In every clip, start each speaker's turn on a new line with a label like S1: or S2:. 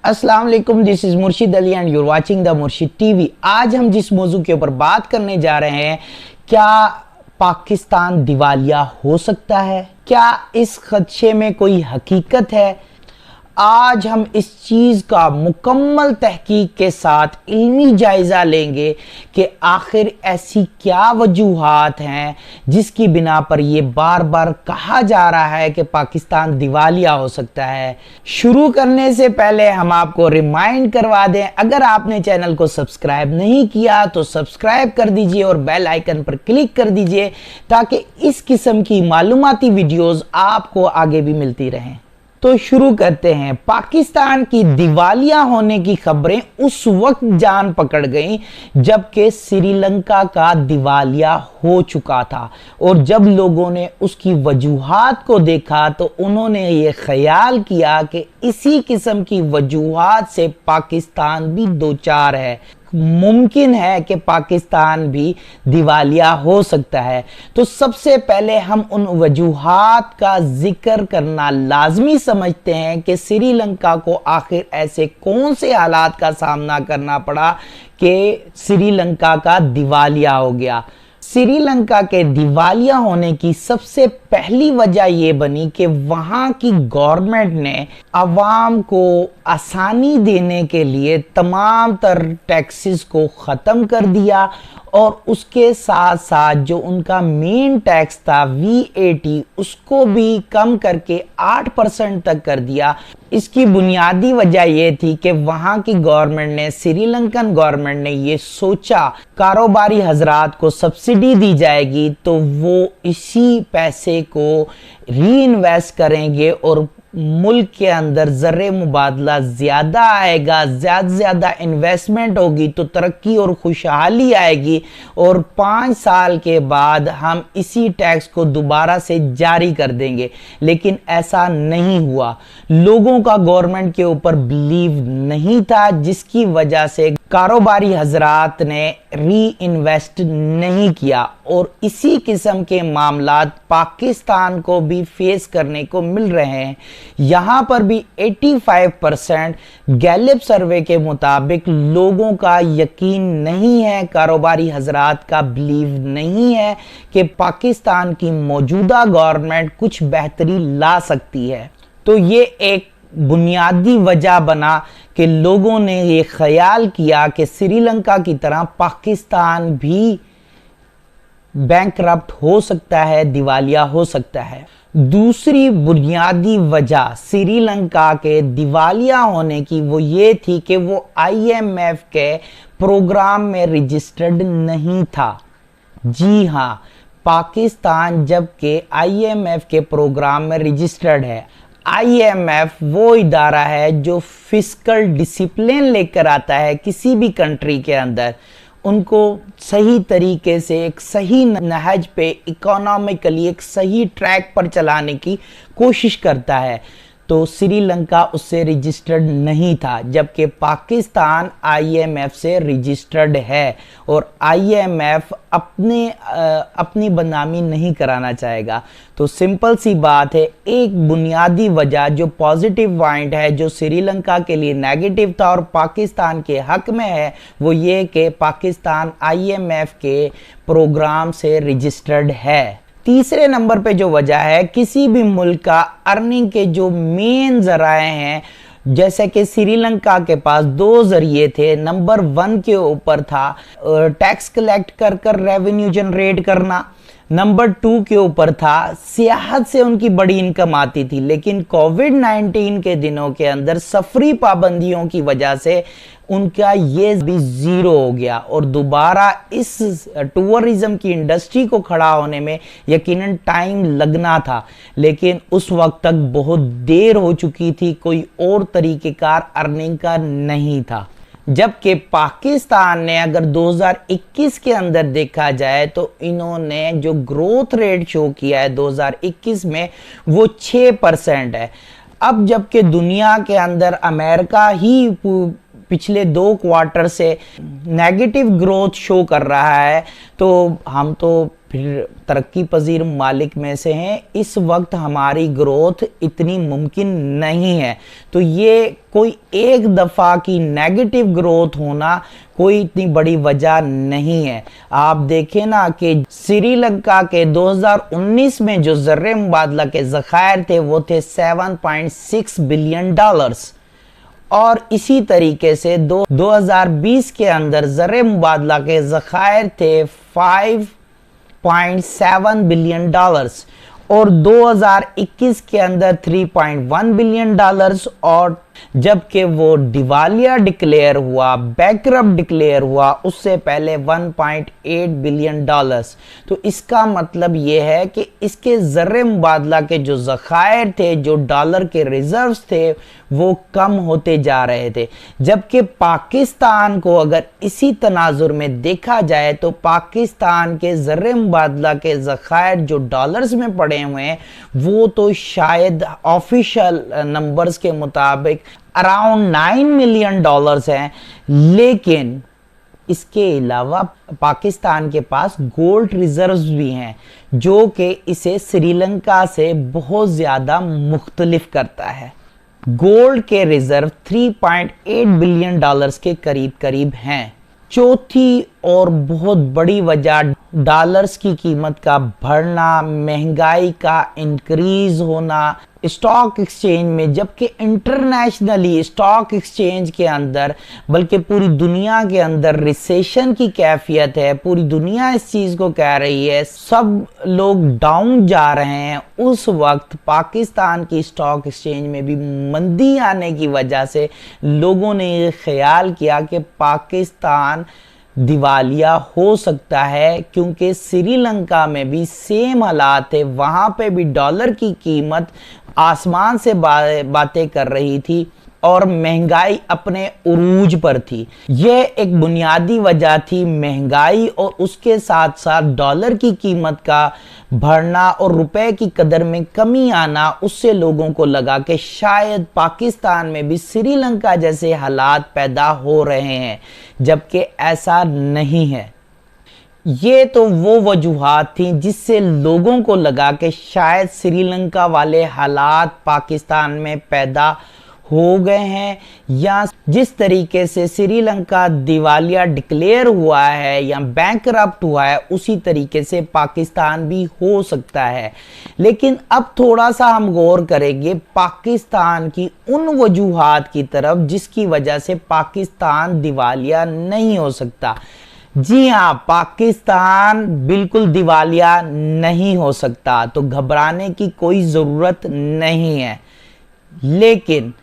S1: अस्सलाम वालेकुम, this is मुर्शिद Ali and your watching the मुर्शिद टीवी। आज हम जिस मौजू के ऊपर बात करने जा रहे हैं, क्या पाकिस्तान दिवालिया हो सकता है? क्या इस खदशे में कोई हकीकत है? आज हम इस चीज़ का मुकम्मल तहकीक के साथ इल्मी जायज़ा लेंगे कि आखिर ऐसी क्या वजूहात हैं जिसकी बिना पर यह बार बार कहा जा रहा है कि पाकिस्तान दिवालिया हो सकता है। शुरू करने से पहले हम आपको रिमाइंड करवा दें, अगर आपने चैनल को सब्सक्राइब नहीं किया तो सब्सक्राइब कर दीजिए और बेल आइकन पर क्लिक कर दीजिए ताकि इस किस्म की मालूमाती वीडियोस आपको आगे भी मिलती रहें। तो शुरू करते हैं। पाकिस्तान की दिवालिया होने की खबरें उस वक्त जान पकड़ गईं जबकि श्रीलंका का दिवालिया हो चुका था, और जब लोगों ने उसकी वजूहात को देखा तो उन्होंने ये ख्याल किया कि इसी किस्म की वजूहात से पाकिस्तान भी दो चार है, मुमकिन है कि पाकिस्तान भी दिवालिया हो सकता है। तो सबसे पहले हम उन वजूहात का जिक्र करना लाजमी समझते हैं कि श्रीलंका को आखिर ऐसे कौन से हालात का सामना करना पड़ा कि श्रीलंका का दिवालिया हो गया। श्रीलंका के दिवालिया होने की सबसे पहली वजह यह बनी कि वहां की गवर्नमेंट ने अवाम को आसानी देने के लिए तमाम तर टैक्सेस को ख़त्म कर दिया, और उसके साथ साथ जो उनका मेन टैक्स था VAT उसको भी कम करके 8% तक कर दिया। इसकी बुनियादी वजह यह थी कि वहां की गवर्नमेंट ने, श्रीलंकन गवर्नमेंट ने ये सोचा कारोबारी हजरात को सब्सिडी दी जाएगी तो वो इसी पैसे को री इन्वेस्ट करेंगे और मुल्क के अंदर ज़र मुबादला ज़्यादा आएगा, ज़्यादा से ज़्यादा इन्वेस्टमेंट होगी तो तरक्की और खुशहाली आएगी, और 5 साल के बाद हम इसी टैक्स को दोबारा से जारी कर देंगे। लेकिन ऐसा नहीं हुआ। लोगों का गवर्नमेंट के ऊपर बिलीव नहीं था, जिसकी वजह से कारोबारी हजरात ने री इन्वेस्ट नहीं किया, और इसी किस्म के मामलात पाकिस्तान को भी फेस करने को मिल रहे हैं। यहाँ पर भी 85% गैलिप सर्वे के मुताबिक लोगों का यकीन नहीं है, कारोबारी हजरात का बिलीव नहीं है कि पाकिस्तान की मौजूदा गवर्नमेंट कुछ बेहतरी ला सकती है। तो ये एक बुनियादी वजह बना कि लोगों ने ये ख्याल किया कि श्रीलंका की तरह पाकिस्तान भी बैंकरप्ट हो सकता है, दिवालिया हो सकता है। दूसरी बुनियादी वजह श्रीलंका के दिवालिया होने की वो ये थी कि वो IMF के प्रोग्राम में रजिस्टर्ड नहीं था। जी हाँ, पाकिस्तान जबकि IMF के प्रोग्राम में रजिस्टर्ड है। IMF वो इदारा है जो फिस्कल डिसिप्लिन लेकर आता है किसी भी कंट्री के अंदर, उनको सही तरीके से एक सही नहज पे इकोनॉमिकली एक सही ट्रैक पर चलाने की कोशिश करता है। तो श्रीलंका उससे रजिस्टर्ड नहीं था, जबकि पाकिस्तान IMF से रजिस्टर्ड है, और IMF अपनी बदनामी नहीं कराना चाहेगा। तो सिंपल सी बात है, एक बुनियादी वजह जो पॉजिटिव पॉइंट है जो श्रीलंका के लिए नेगेटिव था और पाकिस्तान के हक में है, वो ये कि पाकिस्तान IMF के प्रोग्राम से रजिस्टर्ड है। तीसरे नंबर पे जो वजह है, किसी भी मुल्क का अर्निंग के जो मेन जराए हैं, जैसे कि श्रीलंका के पास 2 जरिए थे। नंबर 1 के ऊपर था टैक्स कलेक्ट कर कर रेवेन्यू जनरेट करना। नंबर 2 के ऊपर था सियाहत से उनकी बड़ी इनकम आती थी, लेकिन कोविड-19 के दिनों के अंदर सफरी पाबंदियों की वजह से उनका ये भी ज़ीरो हो गया, और दोबारा इस टूरिज्म की इंडस्ट्री को खड़ा होने में यकीनन टाइम लगना था, लेकिन उस वक्त तक बहुत देर हो चुकी थी, कोई और तरीक़ेकार अर्निंग का नहीं था। जबकि पाकिस्तान ने अगर 2021 के अंदर देखा जाए तो इन्होंने जो ग्रोथ रेट शो किया है 2021 में वो 6% है। अब जबकि दुनिया के अंदर अमेरिका ही पिछले 2 क्वार्टर से नेगेटिव ग्रोथ शो कर रहा है, तो हम तो फिर तरक्की पजीर ममालिक में से हैं। इस वक्त हमारी ग्रोथ इतनी मुमकिन नहीं है। तो ये कोई एक दफ़ा की नेगेटिव ग्रोथ होना कोई इतनी बड़ी वजह नहीं है। आप देखें ना कि श्रीलंका के 2019 में जो ज़र्रे मुबादला के ज़खायर थे वो थे $7.6 बिलियन, और इसी तरीके से 2020 के अंदर ज़र्रे मुबादला के ज़खायर थे $5.7 बिलियन, और 2021 के अंदर $3.1 बिलियन, और जबकि वो दिवालिया डिक्लेयर हुआ, बैंकरप्ट डिक्लेयर हुआ, उससे पहले $1.8 बिलियन। तो इसका मतलब ये है कि इसके ज़र्रे मुबादला के जो ज़खायर थे, जो डॉलर के रिजर्व्स थे, वो कम होते जा रहे थे। जबकि पाकिस्तान को अगर इसी तनाजुर में देखा जाए तो पाकिस्तान के ज़र्रे मुबादला के ज़खायर जो डॉलर्स में पड़े हुए हैं वो तो शायद ऑफिशियल नंबर्स के मुताबिक अराउंड $9 मिलियन हैं, लेकिन इसके अलावा पाकिस्तान के पास गोल्ड रिजर्व्स भी हैं जो कि इसे श्रीलंका से बहुत ज़्यादा मुख्तलिफ करता है। गोल्ड के रिजर्व $3.8 बिलियन के करीब करीब हैं। चौथी और बहुत बड़ी वजह डॉलर्स की कीमत का बढ़ना, महंगाई का इंक्रीज होना स्टॉक एक्सचेंज में, जबकि इंटरनेशनली स्टॉक एक्सचेंज के अंदर बल्कि पूरी दुनिया के अंदर रिसेशन की कैफियत है। पूरी दुनिया इस चीज़ को कह रही है, सब लोग डाउन जा रहे हैं। उस वक्त पाकिस्तान की स्टॉक एक्सचेंज में भी मंदी आने की वजह से लोगों ने ये ख्याल किया कि पाकिस्तान दिवालिया हो सकता है, क्योंकि श्रीलंका में भी सेम हालात है। वहाँ पे भी डॉलर की कीमत आसमान से बातें कर रही थी और महंगाई अपने उरूज पर थी। यह एक बुनियादी वजह थी, महंगाई, और उसके साथ साथ डॉलर की कीमत का बढ़ना और रुपए की कदर में कमी आना। उससे लोगों को लगा कि शायद पाकिस्तान में भी श्रीलंका जैसे हालात पैदा हो रहे हैं, जबकि ऐसा नहीं है। ये तो वो वजूहात थी जिससे लोगों को लगा कि शायद श्रीलंका वाले हालात पाकिस्तान में पैदा हो गए हैं, या जिस तरीके से श्रीलंका दिवालिया डिक्लेयर हुआ है या बैंकरप्ट हुआ है उसी तरीके से पाकिस्तान भी हो सकता है। लेकिन अब थोड़ा सा हम गौर करेंगे पाकिस्तान की उन वजूहात की तरफ जिसकी वजह से पाकिस्तान दिवालिया नहीं हो सकता। जी हाँ, पाकिस्तान बिल्कुल दिवालिया नहीं हो सकता, तो घबराने की कोई ज़रूरत नहीं है। लेकिन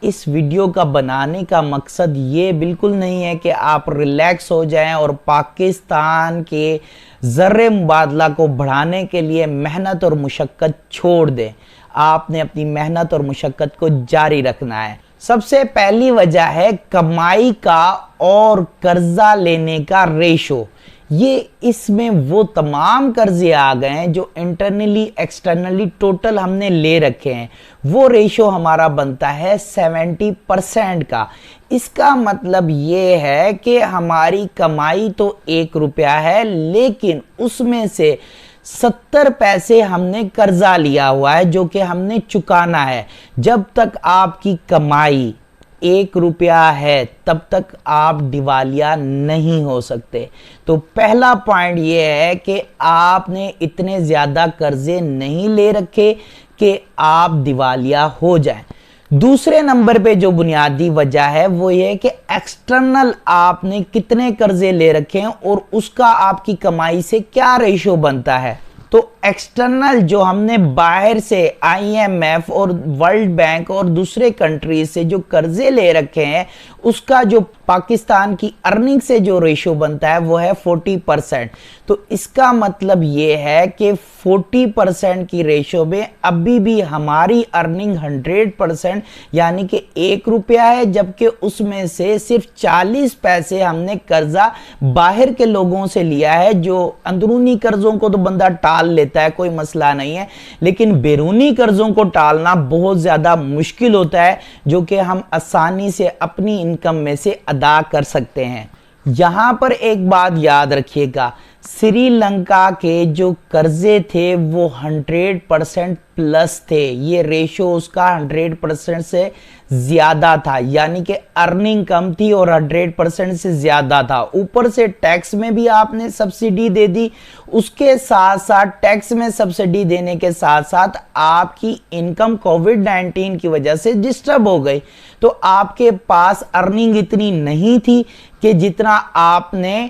S1: इस वीडियो का बनाने का मकसद ये बिल्कुल नहीं है कि आप रिलैक्स हो जाएं और पाकिस्तान के ज़र्रे मुबादला को बढ़ाने के लिए मेहनत और मुशक्क़त छोड़ दें। आपने अपनी मेहनत और मुशक्क़त को जारी रखना है। सबसे पहली वजह है कमाई का और कर्जा लेने का रेशो। ये इसमें वो तमाम कर्जे आ गए हैं जो इंटरनली एक्सटर्नली टोटल हमने ले रखे हैं। वो रेशो हमारा बनता है 70% का। इसका मतलब ये है कि हमारी कमाई तो ₹1 है, लेकिन उसमें से 70 पैसे हमने कर्जा लिया हुआ है जो कि हमने चुकाना है। जब तक आपकी कमाई ₹1 है तब तक आप दिवालिया नहीं हो सकते। तो पहला पॉइंट ये है कि आपने इतने ज़्यादा कर्जे नहीं ले रखे कि आप दिवालिया हो जाएं। दूसरे नंबर पे जो बुनियादी वजह है वो ये है कि एक्सटर्नल आपने कितने कर्जे ले रखे हैं और उसका आपकी कमाई से क्या रेशो बनता है। तो एक्सटर्नल जो हमने बाहर से IMF और वर्ल्ड बैंक और दूसरे कंट्रीज से जो कर्जे ले रखे हैं उसका जो पाकिस्तान की अर्निंग से जो रेशो बनता है वो है 40%। तो इसका मतलब ये है कि 40% की रेशो में अभी भी हमारी अर्निंग 100% यानी कि ₹1 है, जबकि उसमें से सिर्फ 40 पैसे हमने कर्जा बाहर के लोगों से लिया है। जो अंदरूनी कर्जों को तो बंदा टाल लेता है, कोई मसला नहीं है, लेकिन बैरूनी कर्जों को टालना बहुत ज़्यादा मुश्किल होता है, जो कि हम आसानी से अपनी इनकम में से अदा कर सकते हैं। यहाँ पर एक बात याद रखिएगा, श्रीलंका के जो कर्जे थे वो 100% प्लस थे। ये रेशो उसका 100% से ज़्यादा था, यानी कि अर्निंग कम थी और 100% से ज़्यादा था। ऊपर से टैक्स में भी आपने सब्सिडी दे दी, उसके साथ साथ टैक्स में सब्सिडी देने के साथ साथ आपकी इनकम कोविड-19 की वजह से डिस्टर्ब हो गई। तो आपके पास अर्निंग इतनी नहीं थी कि जितना आपने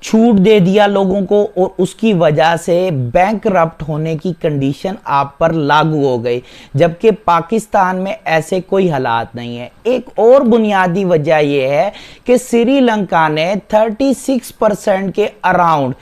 S1: छूट दे दिया लोगों को, और उसकी वजह से बैंकरप्ट होने की कंडीशन आप पर लागू हो गई। जबकि पाकिस्तान में ऐसे कोई हालात नहीं है। एक और बुनियादी वजह यह है कि श्रीलंका ने 36% के around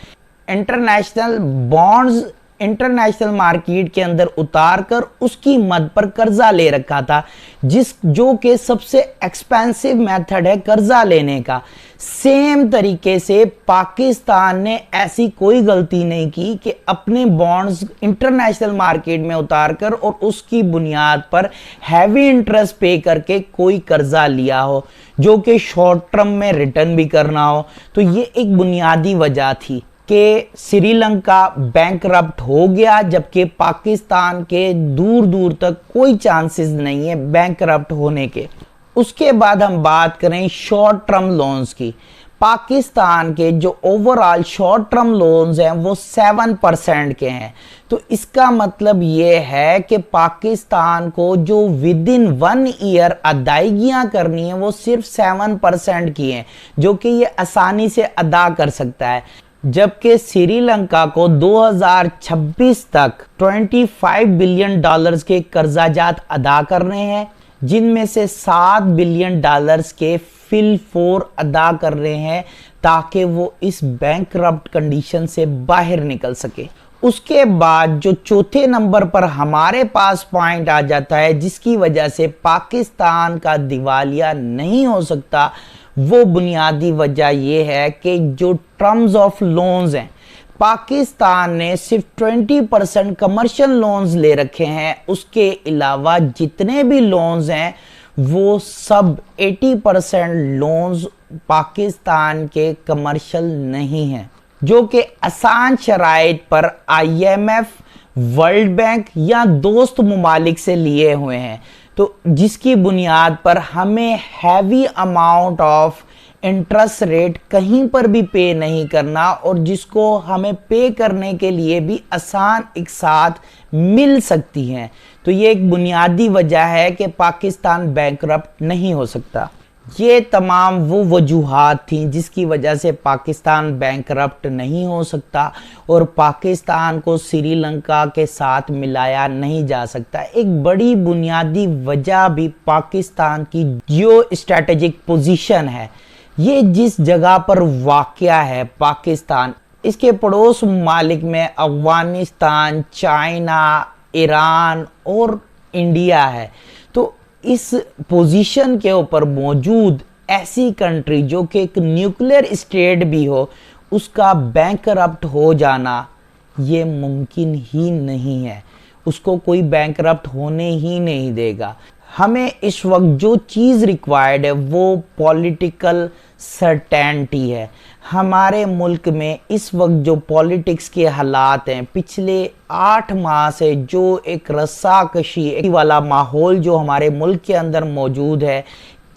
S1: international bonds international market के अंदर उतारकर उसकी मद पर कर्जा ले रखा था, जो कि सबसे एक्सपेंसिव मेथड है कर्जा लेने का। सेम तरीके से पाकिस्तान ने ऐसी कोई गलती नहीं की कि अपने बॉन्ड्स इंटरनेशनल मार्केट में उतारकर और उसकी बुनियाद पर हैवी इंटरेस्ट पे करके कोई कर्जा लिया हो, जो कि शॉर्ट टर्म में रिटर्न भी करना हो। तो ये एक बुनियादी वजह थी कि श्रीलंका बैंकरप्ट हो गया, जबकि पाकिस्तान के दूर दूर तक कोई चांसेस नहीं है बैंकरप्ट होने के। उसके बाद हम बात करें शॉर्ट टर्म लोन्स की। पाकिस्तान के जो ओवरऑल शॉर्ट टर्म लोन्स हैं वो 7% के हैं। तो इसका मतलब ये है कि पाकिस्तान को जो विद इन 1 ईयर अदायगियां करनी है वो सिर्फ 7% की हैं, जो कि ये आसानी से अदा कर सकता है। जबकि श्रीलंका को 2026 तक $25 बिलियन के कर्जाजात अदा करने हैं, जिनमें से $7 बिलियन के फिल 4 अदा कर रहे हैं, ताकि वो इस बैंकरप्ट कंडीशन से बाहर निकल सके। उसके बाद जो चौथे नंबर पर हमारे पास पॉइंट आ जाता है, जिसकी वजह से पाकिस्तान का दिवालिया नहीं हो सकता, वो बुनियादी वजह यह है कि जो टर्म्स ऑफ लोन्स हैं, पाकिस्तान ने सिर्फ 20% कमर्शियल लोन्स ले रखे हैं। उसके अलावा जितने भी लोन्स हैं वो सब 80% लोन्स पाकिस्तान के कमर्शियल नहीं हैं, जो कि आसान शराइत पर IMF, वर्ल्ड बैंक या दोस्त ममालिक से लिए हुए हैं। तो जिसकी बुनियाद पर हमें heavy amount of interest rate कहीं पर भी पे नहीं करना, और जिसको हमें पे करने के लिए भी आसान एक साथ मिल सकती हैं। तो ये एक बुनियादी वजह है कि पाकिस्तान बैंकरप्ट नहीं हो सकता। ये तमाम वो वजूहात थी जिसकी वजह से पाकिस्तान बैंकरप्ट नहीं हो सकता और पाकिस्तान को श्रीलंका के साथ मिलाया नहीं जा सकता। एक बड़ी बुनियादी वजह भी पाकिस्तान की जियो स्ट्रेटेजिक पोजीशन है। ये जिस जगह पर वाक़या है पाकिस्तान, इसके पड़ोस ममालिक में अफगानिस्तान, चाइना, ईरान और इंडिया है। तो इस पोजीशन के ऊपर मौजूद ऐसी कंट्री जो कि एक न्यूक्लियर स्टेट भी हो, उसका बैंकरप्ट हो जाना ये मुमकिन ही नहीं है। उसको कोई बैंकरप्ट होने ही नहीं देगा। हमें इस वक्त जो चीज़ रिक्वायर्ड है वो पॉलिटिकल सर्टेनिटी है। हमारे मुल्क में इस वक्त जो पॉलिटिक्स के हालात हैं, पिछले 8 माह से जो एक रस्साकशी वाला माहौल जो हमारे मुल्क के अंदर मौजूद है,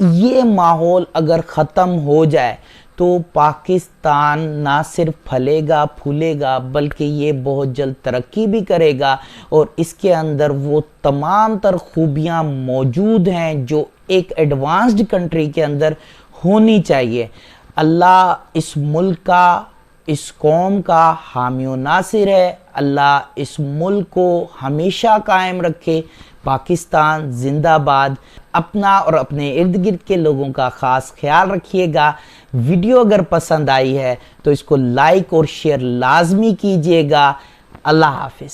S1: ये माहौल अगर ख़त्म हो जाए तो पाकिस्तान ना सिर्फ फलेगा फूलेगा बल्कि ये बहुत जल्द तरक्की भी करेगा और इसके अंदर वो तमाम तर खूबियाँ मौजूद हैं जो एक एडवांस्ड कंट्री के अंदर होनी चाहिए। अल्लाह इस मुल्क का, इस कौम का हामी व नासिर है। अल्लाह इस मुल्क को हमेशा कायम रखे। पाकिस्तान जिंदाबाद। अपना और अपने इर्द गिर्द के लोगों का ख़ास ख्याल रखिएगा। वीडियो अगर पसंद आई है तो इसको लाइक और शेयर लाजमी कीजिएगा। अल्लाह हाफिज़।